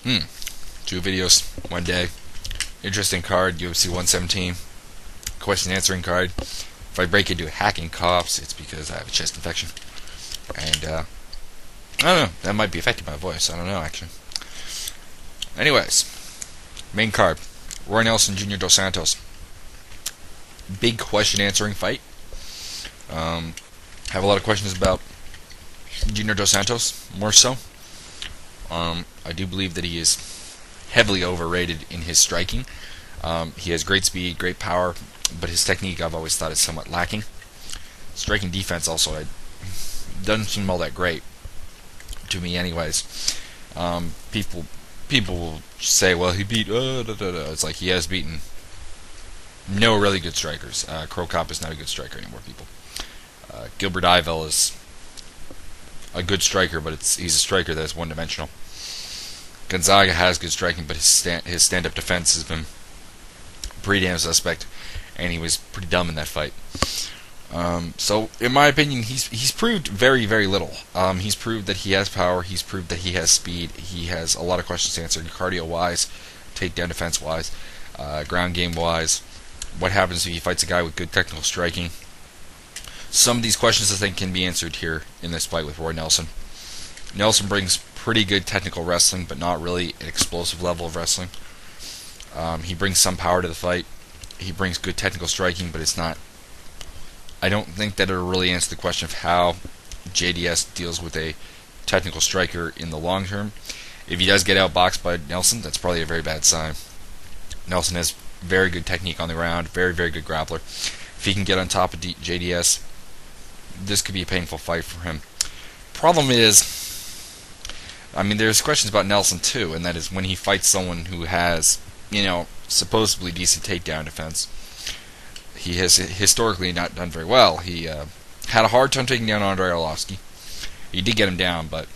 Two videos, one day. Interesting card, UFC 117. Question answering card. If I break into hacking cops, it's because I have a chest infection. And, I don't know, that might be affecting my voice. I don't know, actually. Anyways, main card. Roy Nelson Jr. Dos Santos. Big question answering fight. Have a lot of questions about Junior Dos Santos, more so. I do believe that he is heavily overrated in his striking. He has great speed, great power, but his technique I've always thought is somewhat lacking. Striking defense also doesn't seem all that great to me, anyways. People will say, well, he beat. It's like he has beaten no really good strikers. Crow Cop is not a good striker anymore, people. Gilbert Ivel is a good striker, but he's a striker that's one-dimensional. Gonzaga has good striking, but his stand-up defense has been pretty damn suspect, and he was pretty dumb in that fight. So, in my opinion, he's proved very, very little. He's proved that he has power. He's proved that he has speed. He has a lot of questions to answer, cardio-wise, takedown defense-wise, ground game-wise. What happens if he fights a guy with good technical striking? Some of these questions, I think, can be answered here in this fight with Roy Nelson. Nelson brings pretty good technical wrestling, but not really an explosive level of wrestling. He brings some power to the fight. He brings good technical striking, but it's not. I don't think that it'll really answer the question of how JDS deals with a technical striker in the long term. If he does get outboxed by Nelson, that's probably a very bad sign. Nelson has very good technique on the ground, very, very good grappler. If he can get on top of JDS, this could be a painful fight for him. Problem is, there's questions about Nelson too, and that is when he fights someone who has, supposedly decent takedown defense. He has historically not done very well. He had a hard time taking down Andrei Arlovsky. He did get him down, but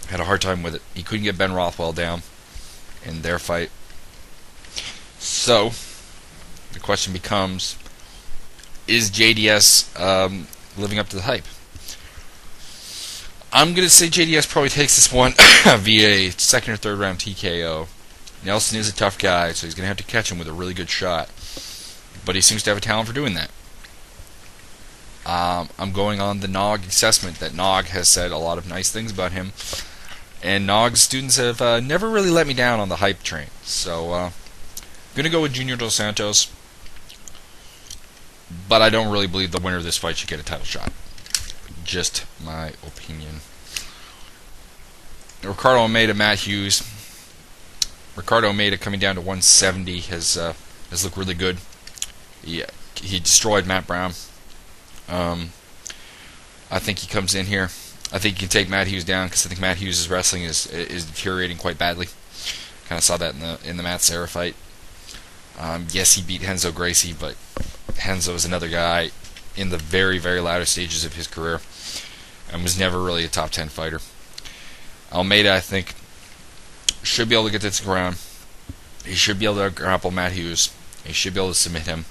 had a hard time with it. He couldn't get Ben Rothwell down in their fight. So, the question becomes, is JDS living up to the hype? I'm going to say JDS probably takes this one via a second or third round TKO. Nelson is a tough guy, so he's going to have to catch him with a really good shot. But he seems to have a talent for doing that. I'm going on the Nog assessment that Nog has said a lot of nice things about him. And Nog's students have never really let me down on the hype train. So, I'm going to go with Junior Dos Santos. But I don't really believe the winner of this fight should get a title shot. Just my opinion. Ricardo Almeida, Matt Hughes. Ricardo Almeida coming down to 170 has looked really good. He destroyed Matt Brown. I think he comes in here. I think he can take Matt Hughes down because I think Matt Hughes' wrestling is deteriorating quite badly. Kind of saw that in the Matt Serra fight. Yes, he beat Renzo Gracie, but Renzo is another guy in the very, very latter stages of his career and was never really a top 10 fighter. Almeida, I think, should be able to get this ground. He should be able to grapple Matt Hughes. He should be able to submit him.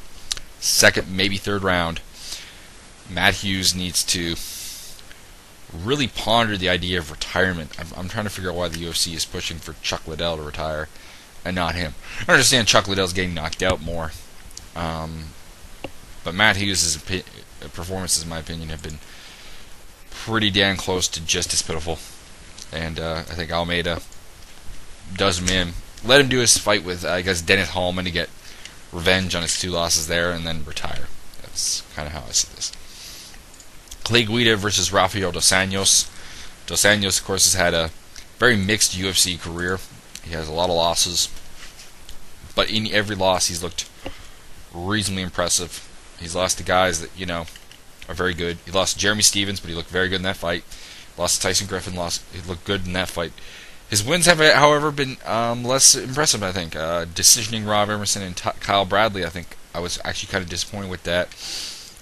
Second, maybe third round, Matt Hughes needs to really ponder the idea of retirement. I'm trying to figure out why the UFC is pushing for Chuck Liddell to retire and not him. I understand Chuck Liddell's getting knocked out more. But Matt Hughes' performances, in my opinion, have been pretty damn close to just as pitiful. And I think Almeida does him in. Let him do his fight with, I guess, Dennis Hallman to get revenge on his 2 losses there and then retire. That's kind of how I see this. Clay Guida versus Rafael Dos Anjos. Dos Anjos, of course, has had a very mixed UFC career. He has a lot of losses. But in every loss, he's looked reasonably impressive. He's lost to guys that, are very good. He lost to Jeremy Stevens, but he looked very good in that fight. Lost to Tyson Griffin, he looked good in that fight. His wins have, however, been less impressive, I think. Decisioning Rob Emerson and Kyle Bradley, I think I was actually kind of disappointed with that.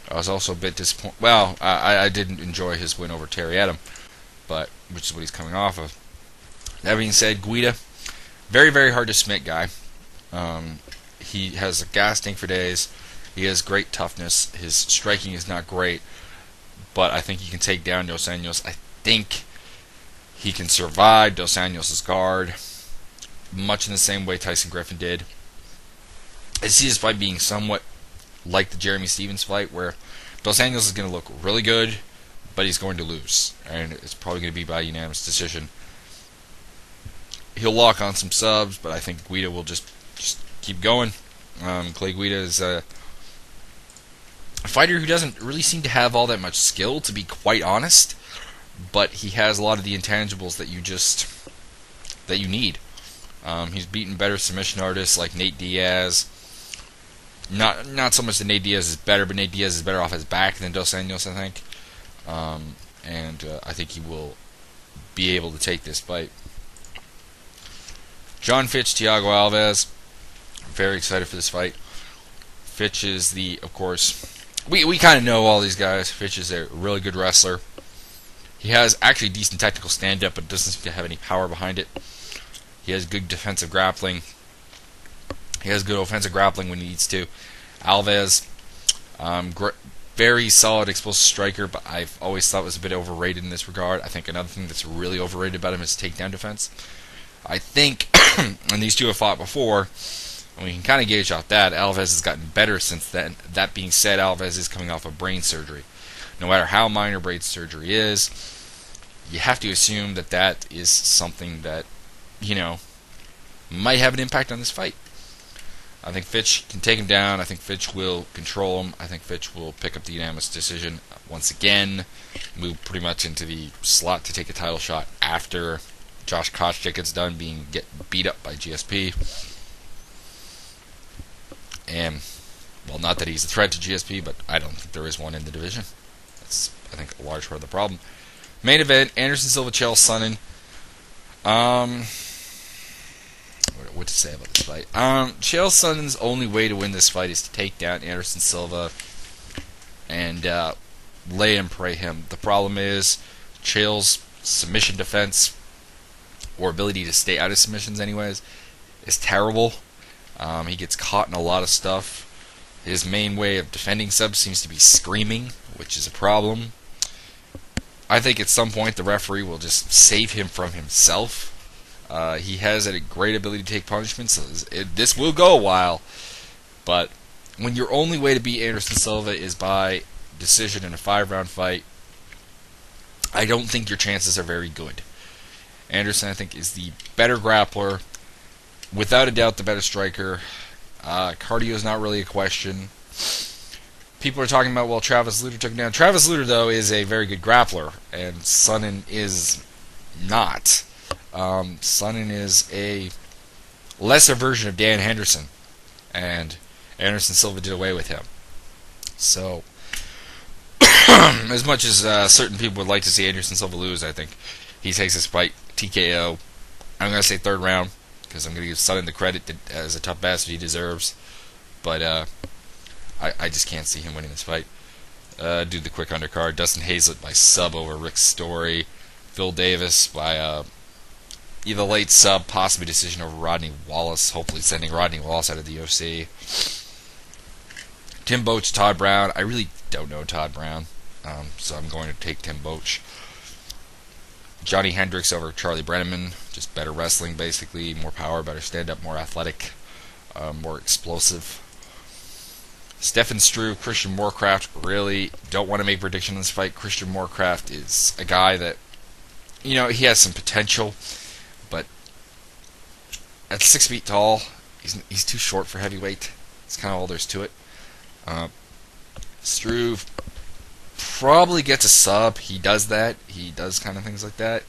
I was also a bit disappointed. Well, I didn't enjoy his win over Terry Adam, which is what he's coming off of. That being said, Guida, very, very hard to submit guy. He has a gas tank for days. He has great toughness. His striking is not great, but I think he can take down Dos Anjos. I think he can survive Dos Anjos' guard. much in the same way Tyson Griffin did. I see this fight being somewhat like the Jeremy Stevens fight, where Dos Anjos is going to look really good, but he's going to lose, and it's probably going to be by unanimous decision. He'll lock on some subs, but I think Guida will just keep going. Clay Guida is a fighter who doesn't really seem to have all that much skill, to be quite honest, but he has a lot of the intangibles that you need. He's beaten better submission artists like Nate Diaz. Not so much that Nate Diaz is better, but Nate Diaz is better off his back than Dos Anjos, I think. I think he will be able to take this fight. John Fitch, Thiago Alves. I'm very excited for this fight. Fitch is of course, we kind of know all these guys. Fitch is a really good wrestler. He has actually decent technical stand-up, but doesn't seem to have any power behind it. He has good defensive grappling. He has good offensive grappling when he needs to. Alves, very solid explosive striker, but I've always thought was a bit overrated in this regard. I think another thing that's really overrated about him is takedown defense. I think, and these two have fought before, and we can kind of gauge off that, Alves has gotten better since then. That being said, Alves is coming off of brain surgery. No matter how minor brain surgery is, you have to assume that is something that, might have an impact on this fight. I think Fitch can take him down. I think Fitch will control him. I think Fitch will pick up the unanimous decision once again, move pretty much into the slot to take a title shot after Josh Koscheck gets done get beat up by GSP. And, well, not that he's a threat to GSP, but I don't think there is one in the division. That's, I think, a large part of the problem. Main event, Anderson Silva, Chael Sonnen. What to say about this fight? Chael Sonnen's only way to win this fight is to take down Anderson Silva and lay and pray him. The problem is Chael's submission defense, or ability to stay out of submissions anyways, is terrible. He gets caught in a lot of stuff. His main way of defending subs seems to be screaming, which is a problem. I think at some point the referee will just save him from himself. He has a great ability to take punishments. This will go a while, but when your only way to beat Anderson Silva is by decision in a 5-round fight, I don't think your chances are very good. Anderson, I think, is the better grappler, without a doubt the better striker. Cardio is not really a question. People are talking about, well, Travis Lutter took him down. Travis Lutter, though, is a very good grappler, and Sonnen is not. Sonnen is a lesser version of Dan Henderson, and Anderson Silva did away with him. So, as much as certain people would like to see Anderson Silva lose, I think he takes this fight TKO. I'm going to say 3rd round, because I'm going to give Sonnen the credit that, as a tough bastard he deserves. But I just can't see him winning this fight. Do the quick undercard. Dustin Hazlett by sub over Rick Story. Phil Davis by either late sub, possibly decision over Rodney Wallace, hopefully sending Rodney Wallace out of the UFC. Tim Boach, Todd Brown. I really don't know Todd Brown, so I'm going to take Tim Boach. Johnny Hendricks over Charlie Brenneman. Just better wrestling, basically. More power, better stand-up, more athletic, more explosive. Stefan Struve, Christian Moorcraft. Really don't want to make a prediction on this fight. Christian Moorcraft is a guy that, he has some potential, but at 6 feet tall, he's too short for heavyweight. That's kind of all there's to it. Struve probably gets a sub. He does that. He does kind of things like that.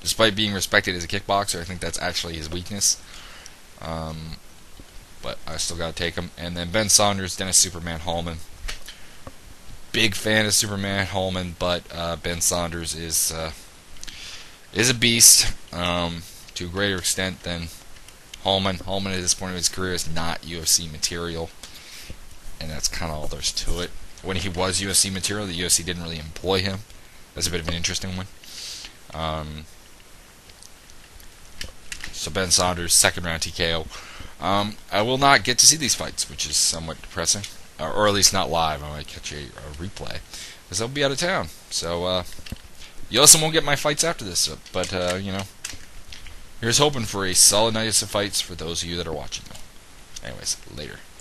Despite being respected as a kickboxer, I think that's actually his weakness. But I still got to take him. And then Ben Saunders, Dennis Superman Hallman. Big fan of Superman Hallman, but Ben Saunders is a beast to a greater extent than Hallman. Hallman at this point of his career is not UFC material, and that's kind of all there's to it. When he was UFC material, the UFC didn't really employ him. That's a bit of an interesting one. So Ben Saunders, 2nd round TKO. I will not get to see these fights, which is somewhat depressing. Or at least not live. I might catch a replay, because I'll be out of town. So, you also won't get my fights after this. But, Here's hoping for a solid night of fights for those of you that are watching, though. Anyways, later.